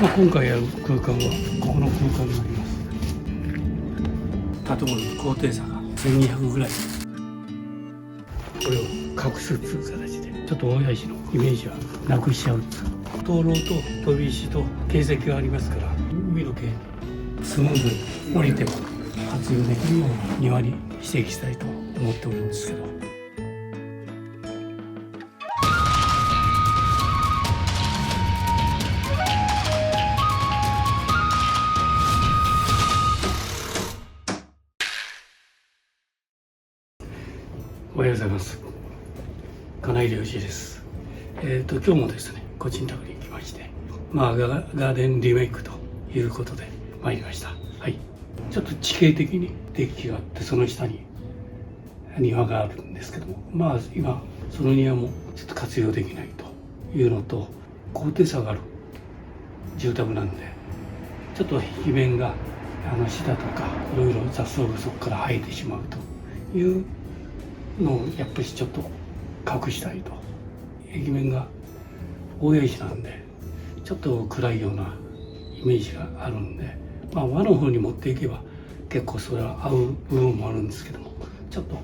今回やる空間はここの空間になります。建物の高低差が1200ぐらい、これを隠すという形でちょっと大谷石のイメージはなくしちゃう。灯籠と飛び石と形跡がありますから、海の系スムーズに降りても活用できるような庭にしていきたいと思っておるんですけど、おはようございます。金井良二です。今日もですね、個人宅に来まして、ガーデンリメイクということで参りました。はい。ちょっと地形的にデッキがあって、その下に庭があるんですけども、今その庭もちょっと活用できないというのと、高低差がある住宅なんで、ちょっと壁面がシダとかいろいろ雑草がそこから生えてしまうというのをやっぱりちょっと隠したいと。壁面が大谷石なんでちょっと暗いようなイメージがあるんで、和の方に持っていけば結構それは合う部分もあるんですけども、ちょっと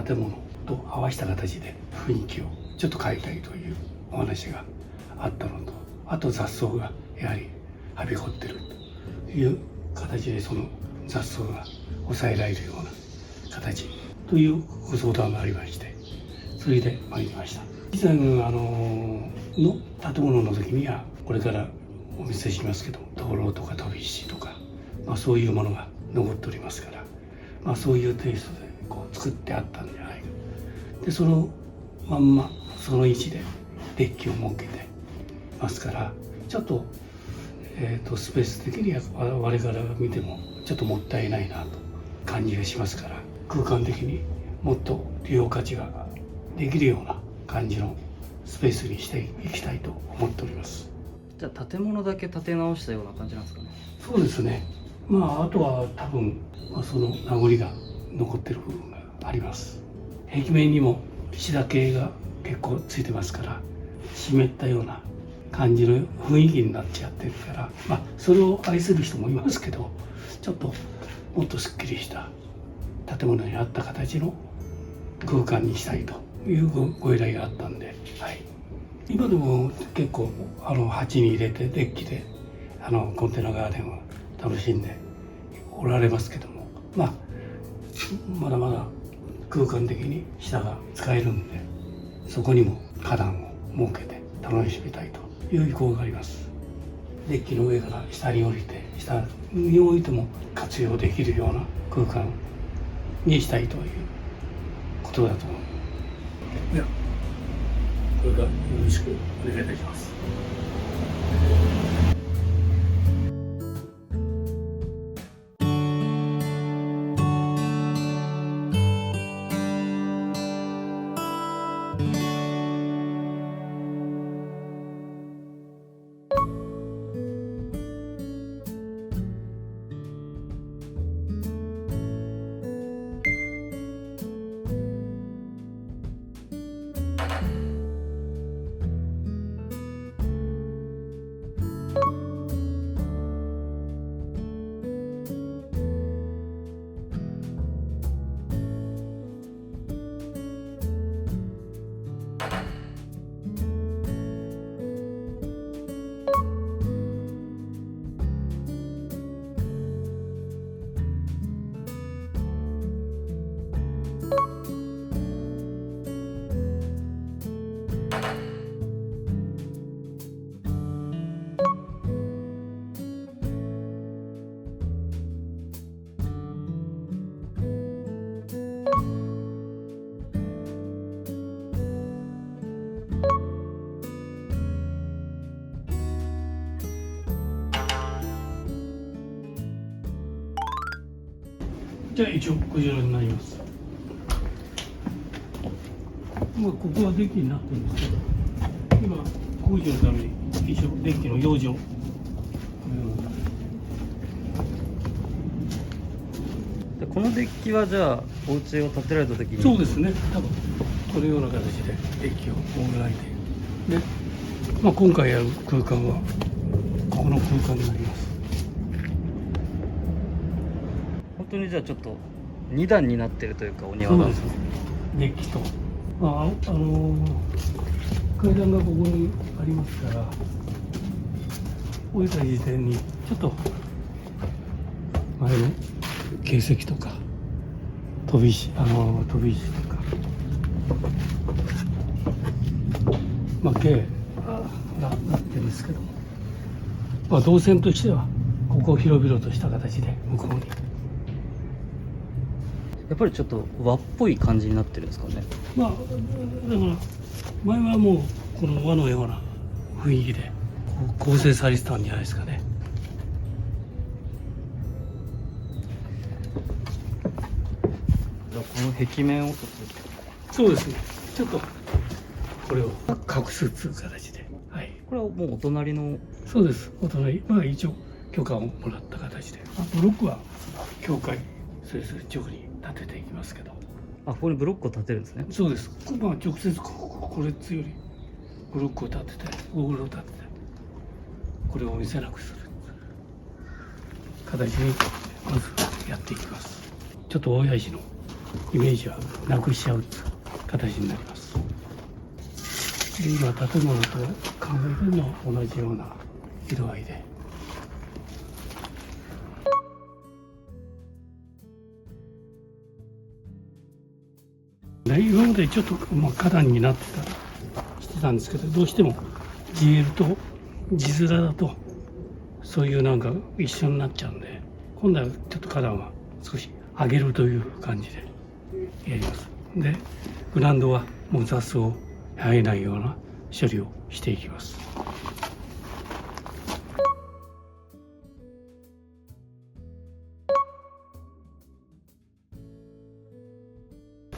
建物と合わせた形で雰囲気をちょっと変えたいというお話があったのと、あと雑草がやはりはびこってるという形で、その雑草が抑えられるような形というご相談がありまして、それで参りました。以前の建物の時には、これからお見せしますけど、灯籠とか飛び石とか、そういうものが残っておりますから、そういうテイストでこう作ってあったんじゃないか。でそのまんまその位置でデッキを設けてますから、ちょっと、スペース的には我々が見てもちょっともったいないなと感じがしますから、空間的にもっと利用価値ができるような感じのスペースにしていきたいと思っております。じゃあ建物だけ建て直したような感じなんですかね。そうですね。あとは多分、その名残が残ってる部分があります。壁面にもシダ系が結構ついてますから、湿ったような感じの雰囲気になっちゃってるから、それを愛する人もいますけど、ちょっともっとすっきりした建物に合った形の空間にしたいというご依頼があったんで、はい、今でも結構鉢に入れてデッキでコンテナガーデンを楽しんでおられますけども、まだまだ空間的に下が使えるんで、そこにも花壇を設けて楽しみたいという意向があります。デッキの上から下に降りて、下に置いても活用できるような空間にしたいということだと思う。ではこれからよろしくお願いいたします。じゃあ一応こちらになります。ここはデッキになってるんですけど、今工事のために一応デッキの養生、このデッキはじゃあお家を建てられた時に。そうですね、多分このような形でデッキを設けられているで、今回やる空間はこの空間になります。本当にじゃあちょっと2段になってるというか、お庭が。そうですね。デッキと、階段がここにありますから、降りた時点にちょっと前の形跡とか飛び石とか、径がなってるんですけども、動線としてはここを広々とした形で向こうに。やっぱりちょっと和っぽい感じになってるんですかね。だから前はもうこの和のような雰囲気で構成されてたんじゃないですかね。じゃあこの壁面をそうですね。ちょっとこれを隠すという形で、はい。これはもうお隣の。そうです。お隣、一応許可をもらった形で、ブロックは教会それぞれ直に立てていきますけど。ここにブロックを立てるんですね。そうです。直接これつよりブロックを立てて、ゴーグルを立てて、これを見せなくする形にまずやっていきます。ちょっと大谷石のイメージはなくしちゃう形になります。で今建物と考えてるのは同じような色合いで。今までちょっと花壇になってたんですけど、どうしても GL と字面だとそういうなんか一緒になっちゃうんで、今度はちょっと花壇は少し上げるという感じでやります。でグラウンドはもう雑草を生えないような処理をしていきます。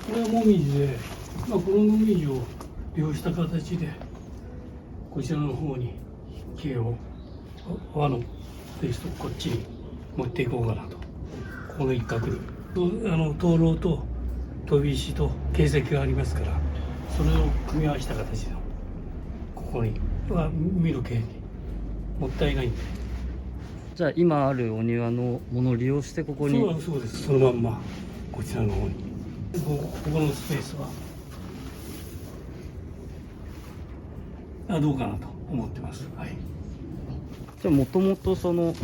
これはもみじで、このもみじを利用した形でこちらの方に木を和のテイストをこっちに持っていこうかなと。この一角に灯籠と飛び石と形跡がありますから、それを組み合わせた形のここには見る系にもったいないんで。じゃあ今あるお庭のものを利用してここに。そうです。そのまんまこちらの方に。ここのスペースはどうかなと思ってます。はい。じゃあもともとその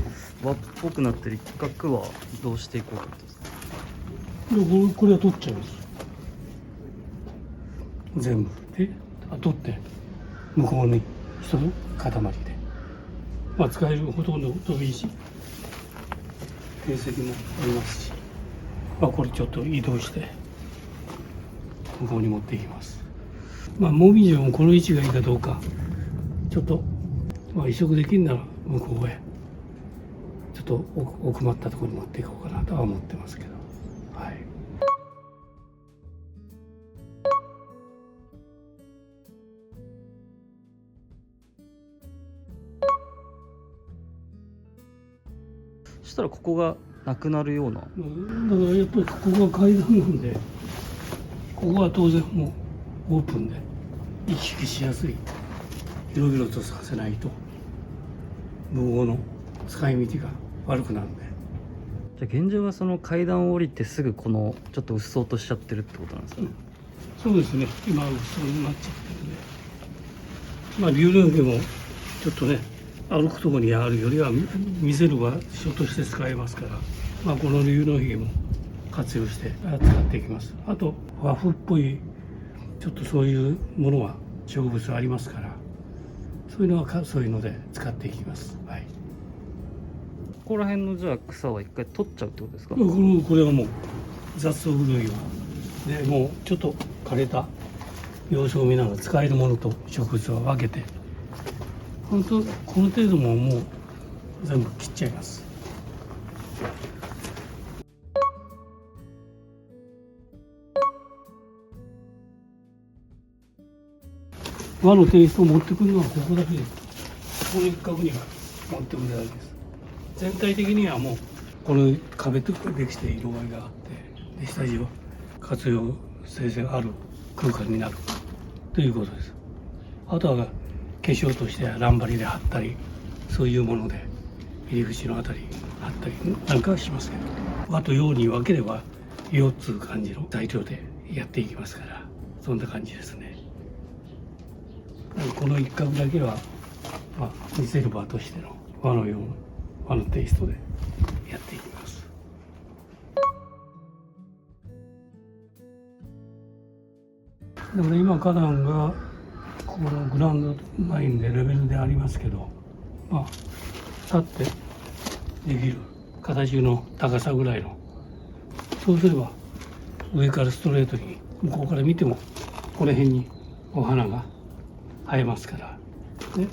和っぽくなってる一角はどうしていこうかと。これは取っちゃいます。全部で取って向こうに一つ塊で、使えるほとんど飛び石形跡もありますし、これちょっと移動して向こうに持っていきます。もみじもこの位置がいいかどうかちょっと移植できるなら向こうへちょっと奥まったところに持っていこうかなとは思ってますけど。はい。そしたらここがなくなるような。だからやっぱりここが階段なんで、ここは当然もうオープンで行き来しやすい、広々とさせないと向こうの使い道が悪くなるんで。じゃあ現状はその階段を降りてすぐこのちょっとうっそうとしちゃってるってことなんですかね。そうですね。今そうなっちゃってるんで、流連家もちょっとね歩くところにあるよりは見せる場所として使えますから、この流浪髭も活用して使っていきます。あと和風っぽいちょっとそういうものは植物ありますから、そういうのはそういうので使っていきます。はい。ここら辺のじゃあ草は一回取っちゃうってことですか。これはもう雑草類はでもうちょっと枯れた様子を見ながら使えるものと植物は分けて、本当この程度もう全部切っちゃいます。和のテイストを持ってくるのはここだけです。この一角には持ってくるだけです。全体的にはもうこの壁とかできて色合いがあって、で下地は活用性がある空間になるということです。あとは化粧としてはランバリで貼ったりそういうもので入り口のあたりにあったりなんかはしますけど、和と洋に分ければ洋っつう感じの材料でやっていきますから、そんな感じですね。この一角だけは、見せる場としての和の洋の和のテイストでやっていきます。だから今花壇がこのグラウンドラインでレベルでありますけど、立ってできる形の高さぐらいの、そうすれば上からストレートに向こうから見てもこの辺にお花が生えますから、で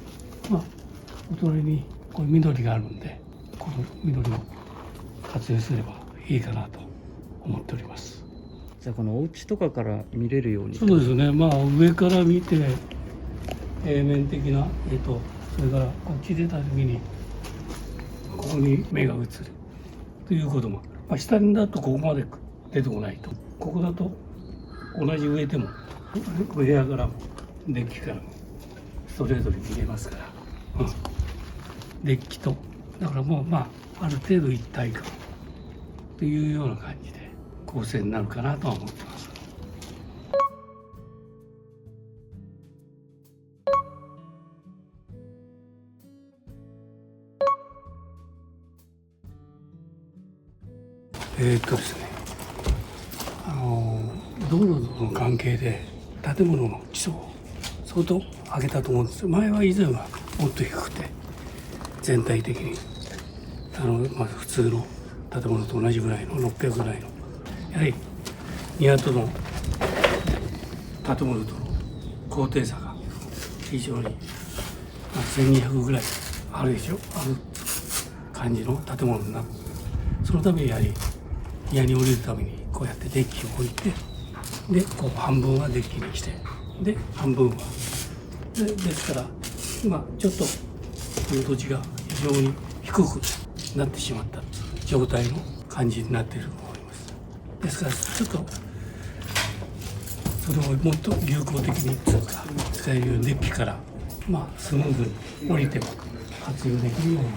お隣にこれ緑があるんで、この緑を活用すればいいかなと思っております。じゃあこのお家とかから見れるように。そうですね、上から見て平面的な絵と、それからこっち出た時にここに目が映るということも、下だとここまで出てこないと、ここだと同じ上でも部屋からもデッキからもストレートに見れますから、デッキとだからもうある程度一体感というような感じで構成になるかなとは思ってます。ですね、道路の関係で建物の基礎を相当上げたと思うんですよ。前は以前はもっと低くて、全体的に普通の建物と同じぐらいの600ぐらいの、やはり庭との建物との高低差が非常に1200ぐらいあるでしょ、ある感じの建物になる。そのためにやはり庭に降りるためにこうやってデッキを置いて、でこう半分はデッキにして、で半分はですから今ちょっとこの土地が非常に低くなってしまった状態の感じになっていると思います。ですからちょっとそれをもっと有効的に使えるようにデッキからスムーズに降りても活用できるような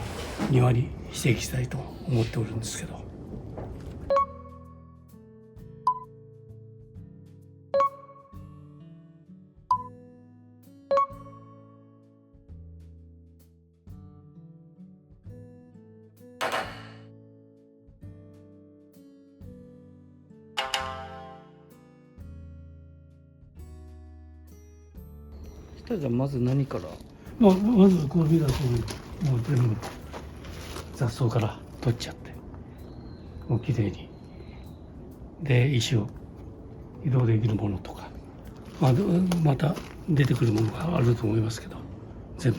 庭にしていきたいと思っておるんですけど。じゃあまず何から。まずこう見たとおり、もう全部雑草から取っちゃって、もうきれいに。で石を移動できるものとか、また出てくるものがあると思いますけど、全部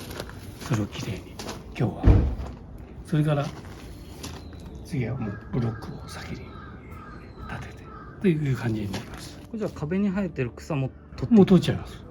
それをきれいに今日は。それから次はもうブロックを先に立ててという感じになります。これじゃあ壁に生えてる草ももう取っちゃいます。